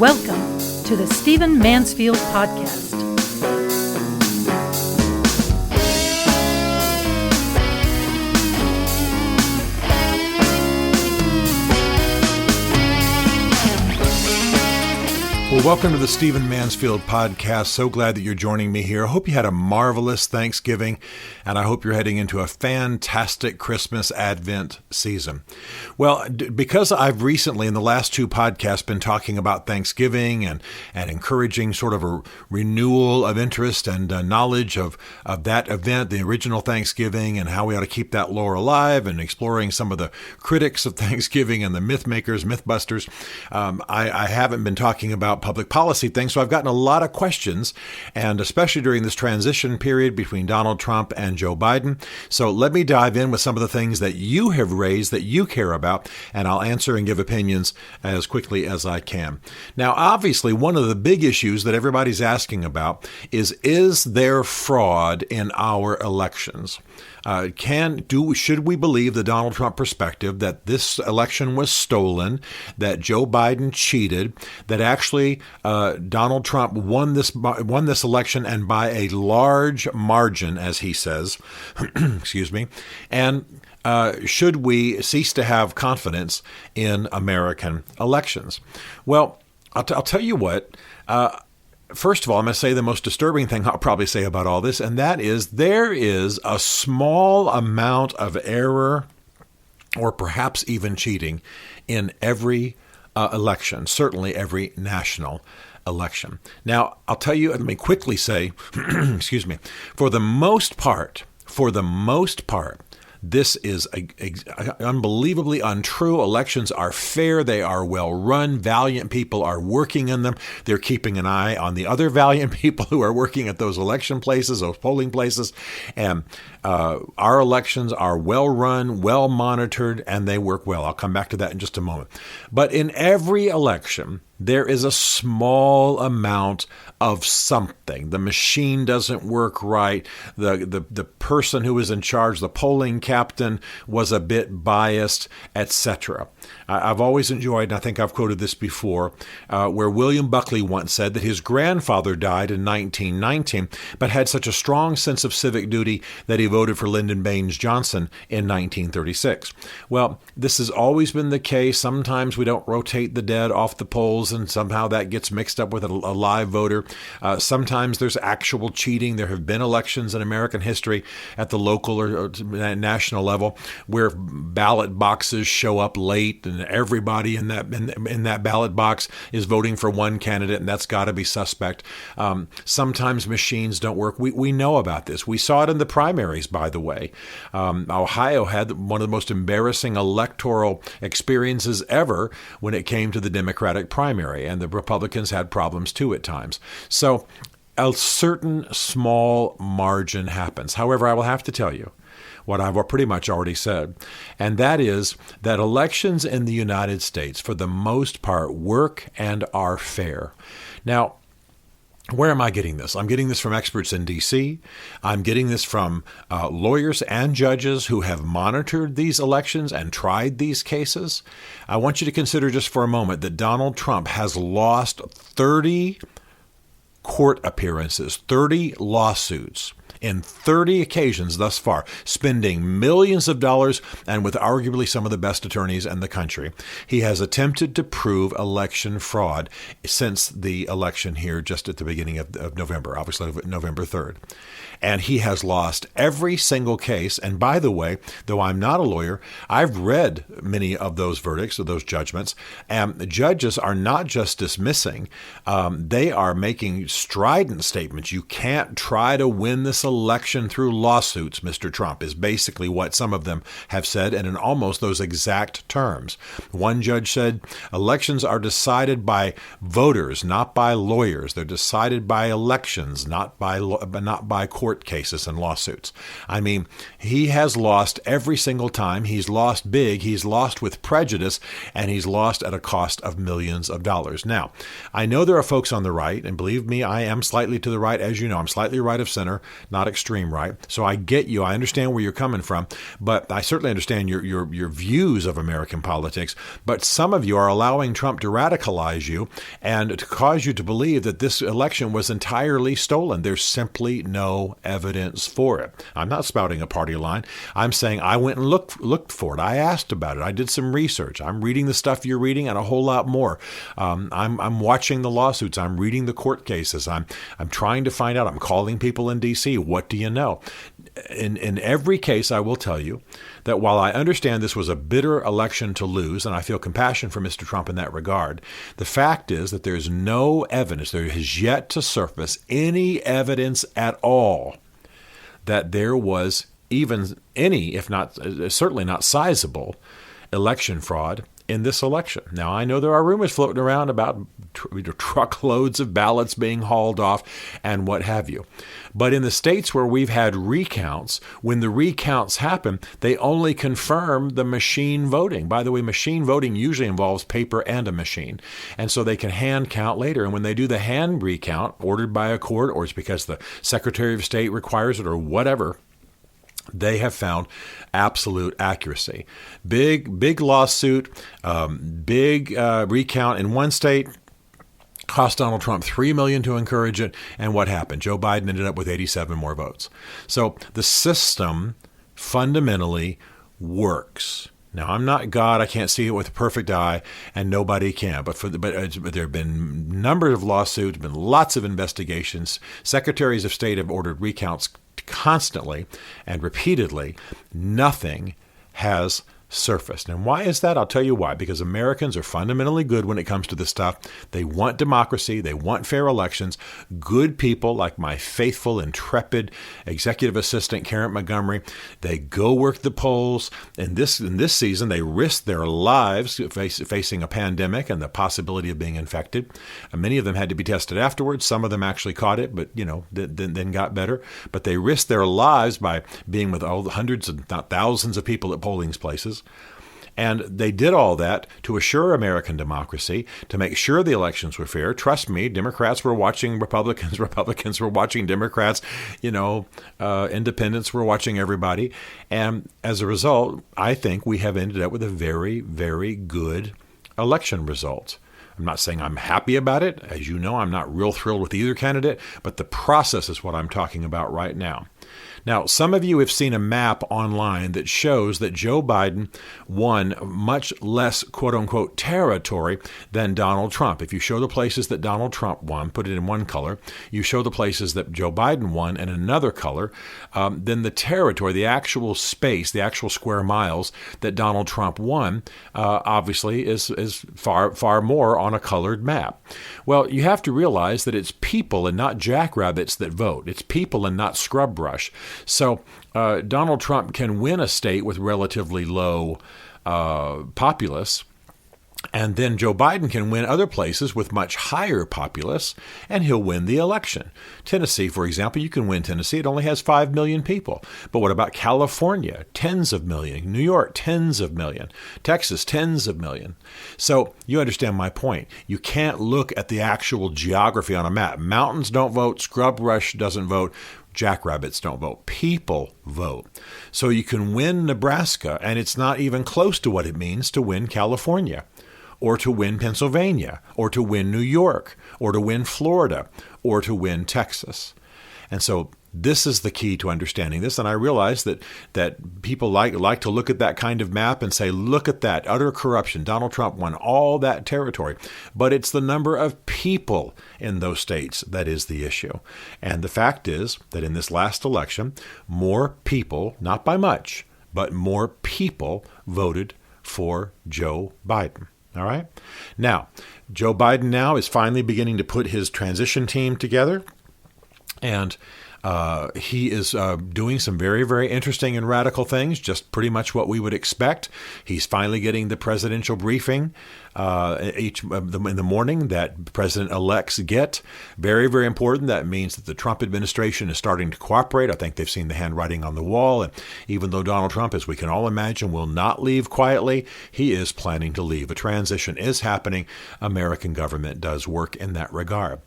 Welcome to the Stephen Mansfield Podcast. Well, welcome to the Stephen Mansfield Podcast. So glad that you're joining me here. I hope you had a marvelous Thanksgiving, and I hope you're heading into a fantastic Christmas Advent season. Well, because I've recently, in the last two podcasts, been talking about Thanksgiving and encouraging sort of a renewal of interest and knowledge of that event, the original Thanksgiving, and how we ought to keep that lore alive, and exploring some of the critics of Thanksgiving and the myth makers, mythbusters, I haven't been talking about public policy things. So I've gotten a lot of questions, and especially during this transition period between Donald Trump and Joe Biden. So let me dive in with some of the things that you have raised that you care about, and I'll answer and give opinions as quickly as I can. Now, obviously, one of the big issues that everybody's asking about is there fraud in our elections? Should we believe the Donald Trump perspective that this election was stolen, that Joe Biden cheated, that actually Donald Trump won this election, and by a large margin, as he says, excuse me, and should we cease to have confidence in American elections? Well, I'll tell you what. First of all, I'm going to say the most disturbing thing I'll probably say about all this, and that is there is a small amount of error or perhaps even cheating in every election, certainly every national election. Now, I'll tell you, let me quickly say, excuse me, for the most part, this is unbelievably untrue. Elections are fair. They are well run. Valiant people are working in them. They're keeping an eye on the other valiant people who are working at those election places, those polling places. And our elections are well run, well monitored, and they work well. I'll come back to that in just a moment. But in every election, there is a small amount of something. The machine doesn't work right. The person who was in charge, the polling captain, was a bit biased, etc. I've always enjoyed, and I think I've quoted this before, where William Buckley once said that his grandfather died in 1919, but had such a strong sense of civic duty that he voted for Lyndon Baines Johnson in 1936. Well, this has always been the case. Sometimes we don't rotate the dead off the polls, and somehow that gets mixed up with a live voter. Sometimes there's actual cheating. There have been elections in American history at the local or national level where ballot boxes show up late, and everybody in that ballot box is voting for one candidate, and that's got to be suspect. Sometimes machines don't work. We know about this. We saw it in the primaries, by the way. Ohio had one of the most embarrassing electoral experiences ever when it came to the Democratic primary, and the Republicans had problems too at times. So a certain small margin happens. However, I will have to tell you what I've pretty much already said, and that is that elections in the United States, for the most part, work and are fair. Now, where am I getting this? I'm getting this from experts in D.C. I'm getting this from lawyers and judges who have monitored these elections and tried these cases. I want you to consider just for a moment that Donald Trump has lost 30 court appearances, 30 lawsuits in 30 occasions thus far, spending millions of dollars and with arguably some of the best attorneys in the country. He has attempted to prove election fraud since the election here just at the beginning of November, obviously November 3rd. And he has lost every single case. And by the way, though I'm not a lawyer, I've read many of those verdicts or those judgments. And the judges are not just dismissing. They are making strident statements. You can't try to win this election through lawsuits, Mr. Trump, is basically what some of them have said, and in almost those exact terms. One judge said, elections are decided by voters, not by lawyers. They're decided by elections, not by court cases and lawsuits. I mean, he has lost every single time. He's lost big. He's lost with prejudice, and he's lost at a cost of millions of dollars. Now, I know there are folks on the right, and believe me, I am slightly to the right. As you know, I'm slightly right of center, not not extreme right. So I get you. I understand where you're coming from, but I certainly understand your views of American politics. But some of you are allowing Trump to radicalize you and to cause you to believe that this election was entirely stolen. There's simply no evidence for it. I'm not spouting a party line. I'm saying I went and looked for it. I asked about it. I did some research. I'm reading the stuff you're reading and a whole lot more. I'm watching the lawsuits. I'm reading the court cases. I'm trying to find out. I'm calling people in D.C. What do you know? In every case, I will tell you that while I understand this was a bitter election to lose, and I feel compassion for Mr. Trump in that regard, the fact is that there's no evidence, there has yet to surface any evidence at all that there was even any, if not, certainly not sizable, election fraud in this election. Now, I know there are rumors floating around about truckloads of ballots being hauled off and what have you. But in the states where we've had recounts, when the recounts happen, they only confirm the machine voting. By the way, machine voting usually involves paper and a machine. And so they can hand count later. And when they do the hand recount, ordered by a court, or it's because the Secretary of State requires it or whatever, they have found absolute accuracy. Big lawsuit, big recount in one state, cost Donald Trump $3 million to encourage it. And what happened? Joe Biden ended up with 87 more votes. So the system fundamentally works. Now, I'm not God. I can't see it with a perfect eye, and nobody can. But there have been numbers of lawsuits, been lots of investigations. Secretaries of State have ordered recounts constantly and repeatedly. Nothing has surfaced. And why is that? I'll tell you why. Because Americans are fundamentally good when it comes to this stuff. They want democracy. They want fair elections. Good people like my faithful, intrepid executive assistant, Karen Montgomery, they go work the polls. In this season, they risked their lives facing a pandemic and the possibility of being infected. And many of them had to be tested afterwards. Some of them actually caught it, but then got better. But they risked their lives by being with all the hundreds, if not thousands of people at polling places. And they did all that to assure American democracy, to make sure the elections were fair. Trust me, Democrats were watching Republicans. Republicans were watching Democrats. Independents were watching everybody. And as a result, I think we have ended up with a very, very good election result. I'm not saying I'm happy about it. As you know, I'm not real thrilled with either candidate, but the process is what I'm talking about right now. Now, some of you have seen a map online that shows that Joe Biden won much less, quote unquote, territory than Donald Trump. If you show the places that Donald Trump won, put it in one color, you show the places that Joe Biden won in another color, then the territory, the actual space, the actual square miles that Donald Trump won, obviously is far, far more on a colored map. Well, you have to realize that it's people and not jackrabbits that vote. It's people and not scrub brush. So Donald Trump can win a state with relatively low populace, and then Joe Biden can win other places with much higher populace, and he'll win the election. Tennessee, for example, you can win Tennessee. It only has 5 million people. But what about California? Tens of millions. New York, tens of millions. Texas, tens of millions. So you understand my point. You can't look at the actual geography on a map. Mountains don't vote. Scrub brush doesn't vote. Jackrabbits don't vote. People vote. So you can win Nebraska, and it's not even close to what it means to win California, or to win Pennsylvania, or to win New York, or to win Florida, or to win Texas. And so this is the key to understanding this. And I realize that people like to look at that kind of map and say, look at that, utter corruption. Donald Trump won all that territory. But it's the number of people in those states that is the issue. And the fact is that in this last election, more people, not by much, but more people voted for Joe Biden. All right. Now, Joe Biden now is finally beginning to put his transition team together. And he is doing some very, very interesting and radical things, just pretty much what we would expect. He's finally getting the presidential briefing in the morning that president-elects get. Very, very important. That means that the Trump administration is starting to cooperate. I think they've seen the handwriting on the wall. And even though Donald Trump, as we can all imagine, will not leave quietly, he is planning to leave. A transition is happening. American government does work in that regard.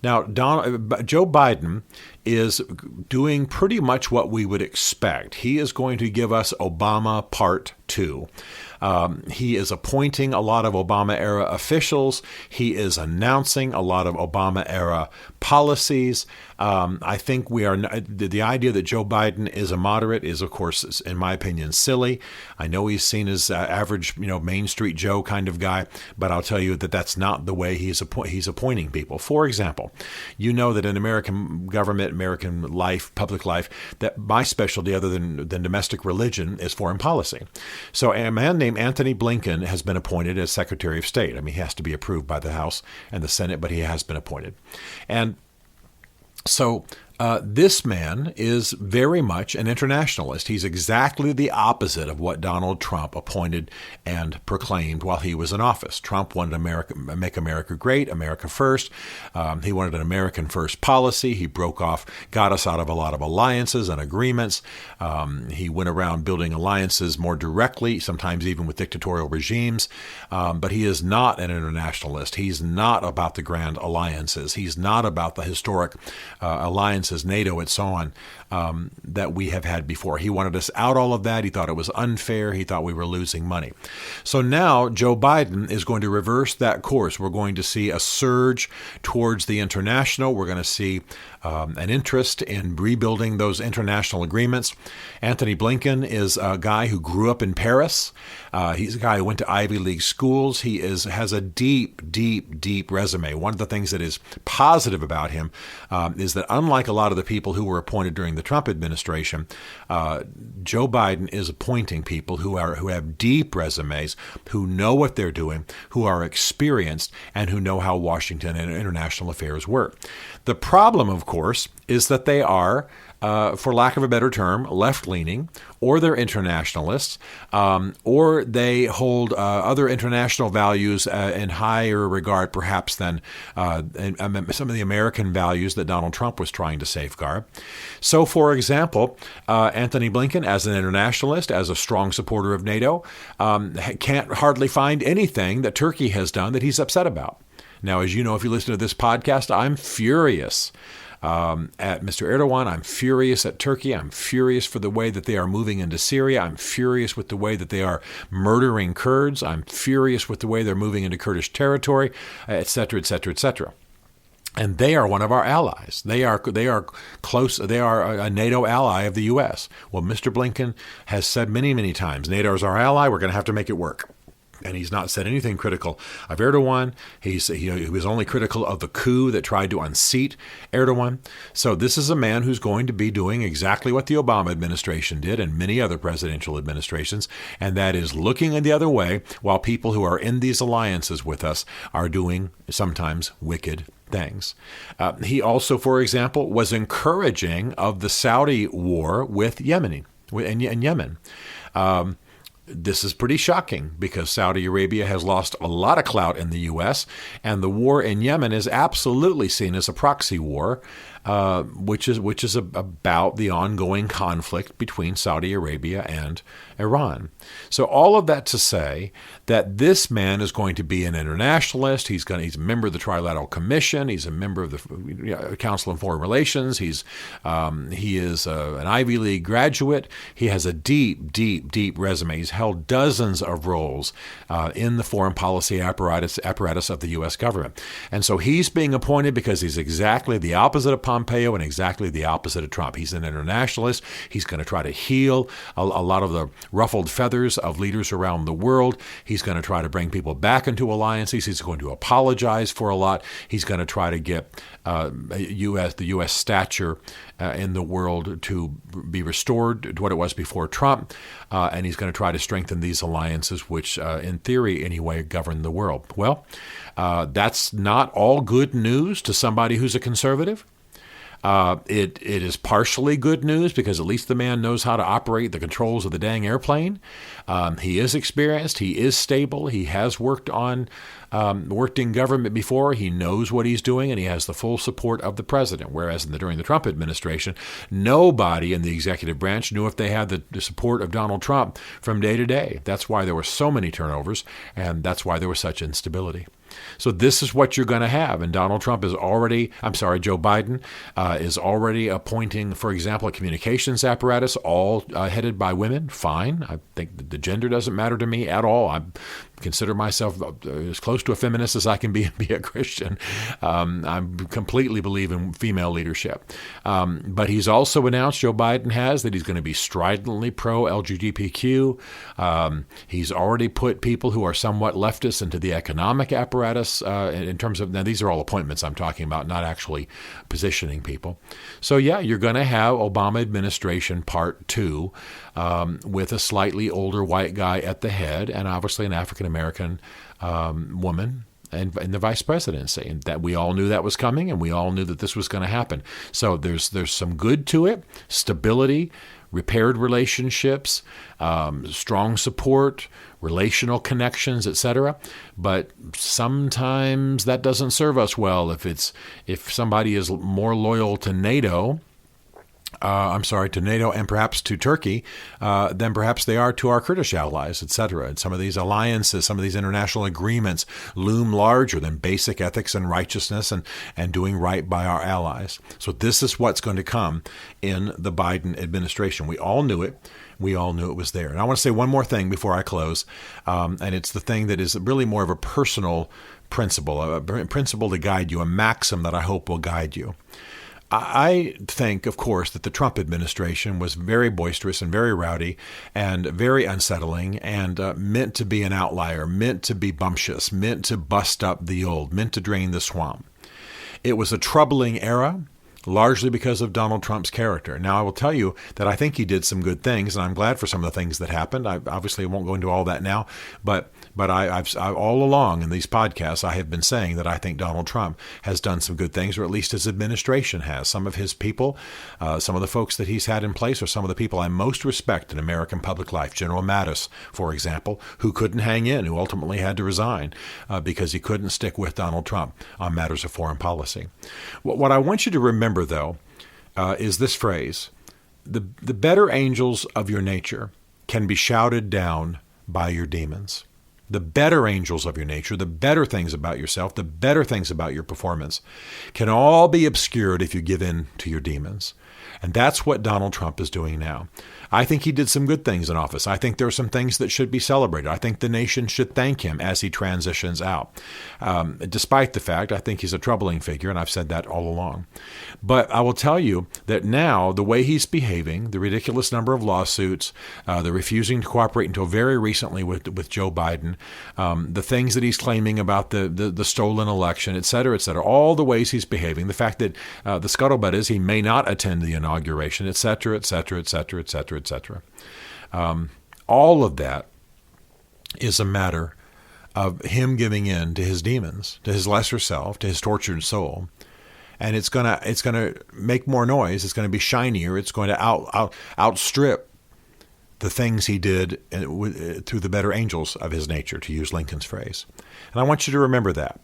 Now, Joe Biden is doing pretty much what we would expect. He is going to give us Obama Part 2. He is appointing a lot of Obama-era officials. He is announcing a lot of Obama-era policies. I think the idea that Joe Biden is a moderate is, of course, in my opinion, silly. I know he's seen as average, Main Street Joe kind of guy, but I'll tell you that that's not the way he's appointing people. For example, you know that in American government, American life, public life, that my specialty, other than domestic religion, is foreign policy. So a man named Antony Blinken has been appointed as Secretary of State. I mean, he has to be approved by the House and the Senate, but he has been appointed. And so this man is very much an internationalist. He's exactly the opposite of what Donald Trump appointed and proclaimed while he was in office. Trump wanted make America great, America first. He wanted an American first policy. He got us out of a lot of alliances and agreements. He went around building alliances more directly, sometimes even with dictatorial regimes. But he is not an internationalist. He's not about the grand alliances. He's not about the historic alliances, NATO and so on, that we have had before. He wanted us out all of that. He thought it was unfair. He thought we were losing money. So now Joe Biden is going to reverse that course. We're going to see a surge towards the international. We're going to see an interest in rebuilding those international agreements. Antony Blinken is a guy who grew up in Paris. He's a guy who went to Ivy League schools. He has a deep resume. One of the things that is positive about him is that unlike a lot of the people who were appointed during the Trump administration, Joe Biden is appointing people who have deep resumes, who know what they're doing, who are experienced, and who know how Washington and international affairs work. The problem, of course, is that they are, for lack of a better term, left-leaning, or they're internationalists, or they hold other international values in higher regard, perhaps, than some of the American values that Donald Trump was trying to safeguard. So, for example, Antony Blinken, as an internationalist, as a strong supporter of NATO, can't hardly find anything that Turkey has done that he's upset about. Now, as you know, if you listen to this podcast, I'm furious at Mr. Erdogan. I'm furious at Turkey. I'm furious for the way that they are moving into Syria. I'm furious with the way that they are murdering Kurds. I'm furious with the way they're moving into Kurdish territory, et cetera, et cetera, et cetera. And they are one of our allies. They are close. They are a NATO ally of the U.S. Well, Mr. Blinken has said many, many times, NATO is our ally. We're going to have to make it work. And he's not said anything critical of Erdogan. He was only critical of the coup that tried to unseat Erdogan. So this is a man who's going to be doing exactly what the Obama administration did and many other presidential administrations, and that is looking the other way while people who are in these alliances with us are doing sometimes wicked things. He also, for example, was encouraging of the Saudi war with Yemen. This is pretty shocking because Saudi Arabia has lost a lot of clout in the U.S., and the war in Yemen is absolutely seen as a proxy war, which is about the ongoing conflict between Saudi Arabia and Iran. So all of that to say that this man is going to be an internationalist. He's a member of the Trilateral Commission. He's a member of the Council on Foreign Relations. He is an Ivy League graduate. He has a deep resume. He's held dozens of roles in the foreign policy apparatus of the U.S. government. And so he's being appointed because he's exactly the opposite of Pompeo and exactly the opposite of Trump. He's an internationalist. He's going to try to heal a lot of the ruffled feathers of leaders around the world. He's going to try to bring people back into alliances. He's going to apologize for a lot. He's going to try to get the U.S. stature in the world to be restored to what it was before Trump. And he's going to try to strengthen these alliances, which in theory anyway govern the world. Well, that's not all good news to somebody who's a conservative. It is partially good news because at least the man knows how to operate the controls of the dang airplane. He is experienced. He is stable. He has worked in government before. He knows what he's doing, and he has the full support of the president. Whereas during the Trump administration, nobody in the executive branch knew if they had the support of Donald Trump from day to day. That's why there were so many turnovers, and that's why there was such instability. So this is what you're going to have. And Joe Biden is already appointing, for example, a communications apparatus, all headed by women. Fine. I think the gender doesn't matter to me at all. I consider myself as close to a feminist as I can be and be a Christian. I completely believe in female leadership. But he's also announced, Joe Biden has, that he's going to be stridently pro-LGBTQ. He's already put people who are somewhat leftist into the economic apparatus in terms of, now these are all appointments I'm talking about, not actually positioning people. So yeah, you're going to have Obama administration part 2 with a slightly older white guy at the head and obviously an African-American woman in the vice presidency. And that we all knew that was coming, and we all knew that this was going to happen. So there's some good to it, stability, repaired relationships, strong support, relational connections, etc. But sometimes that doesn't serve us well if somebody is more loyal to NATO. To NATO and perhaps to Turkey, than perhaps they are to our Kurdish allies, etc. And some of these alliances, some of these international agreements loom larger than basic ethics and righteousness and doing right by our allies. So this is what's going to come in the Biden administration. We all knew it. We all knew it was there. And I want to say one more thing before I close, and it's the thing that is really more of a personal principle, a principle to guide you, a maxim that I hope will guide you. I think, of course, that the Trump administration was very boisterous and very rowdy and very unsettling and meant to be an outlier, meant to be bumptious, meant to bust up the old, meant to drain the swamp. It was a troubling era, largely because of Donald Trump's character. Now, I will tell you that I think he did some good things, and I'm glad for some of the things that happened. I obviously won't go into all that now, but I've all along in these podcasts, I have been saying that I think Donald Trump has done some good things, or at least his administration has. Some of his people, some of the folks that he's had in place are some of the people I most respect in American public life. General Mattis, for example, who couldn't hang in, who ultimately had to resign because he couldn't stick with Donald Trump on matters of foreign policy. What I want you to remember, though, is this phrase: the better angels of your nature can be shouted down by your demons. The better angels of your nature, the better things about yourself, the better things about your performance can all be obscured if you give in to your demons. And that's what Donald Trump is doing now. I think he did some good things in office. I think there are some things that should be celebrated. I think the nation should thank him as he transitions out. Despite the fact, I think he's a troubling figure, and I've said that all along. But I will tell you that now, the way he's behaving, the ridiculous number of lawsuits, the refusing to cooperate until very recently with Joe Biden, the things that he's claiming about the stolen election, et cetera, all the ways he's behaving, the fact that the scuttlebutt is he may not attend the inauguration, et cetera, et cetera, et cetera, et cetera, et cetera. All of that is a matter of him giving in to his demons, to his lesser self, to his tortured soul. And it's gonna make more noise. It's going to be shinier. It's going to outstrip the things he did through the better angels of his nature, to use Lincoln's phrase. And I want you to remember that.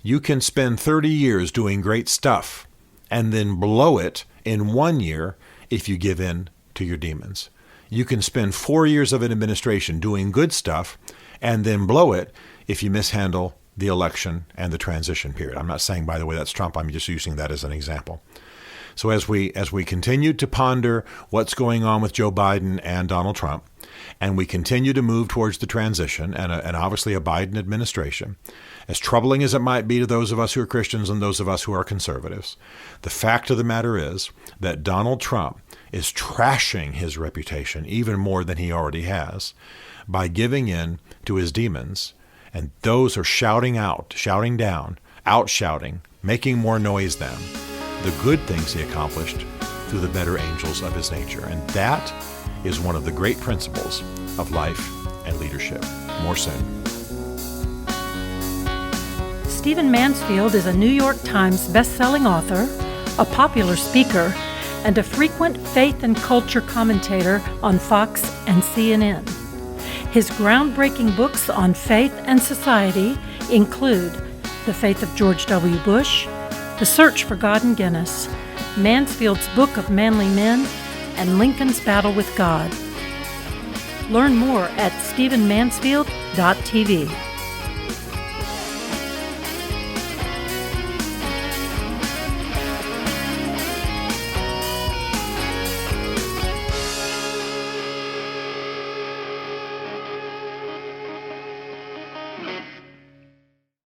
You can spend 30 years doing great stuff and then blow it in 1 year if you give in to your demons. You can spend 4 years of an administration doing good stuff and then blow it if you mishandle the election and the transition period. I'm not saying, by the way, that's Trump. I'm just using that as an example. So as we continue to ponder what's going on with Joe Biden and Donald Trump, and we continue to move towards the transition and obviously a Biden administration, as troubling as it might be to those of us who are Christians and those of us who are conservatives, the fact of the matter is that Donald Trump is trashing his reputation even more than he already has by giving in to his demons. And those are shouting out, shouting down, out-shouting, making more noise than the good things he accomplished through the better angels of his nature. And that is one of the great principles of life and leadership. More soon. Stephen Mansfield is a New York Times best-selling author, a popular speaker, and a frequent faith and culture commentator on Fox and CNN. His groundbreaking books on faith and society include The Faith of George W. Bush, The Search for God in Guinness, Mansfield's Book of Manly Men, and Lincoln's Battle with God. Learn more at stephenmansfield.tv.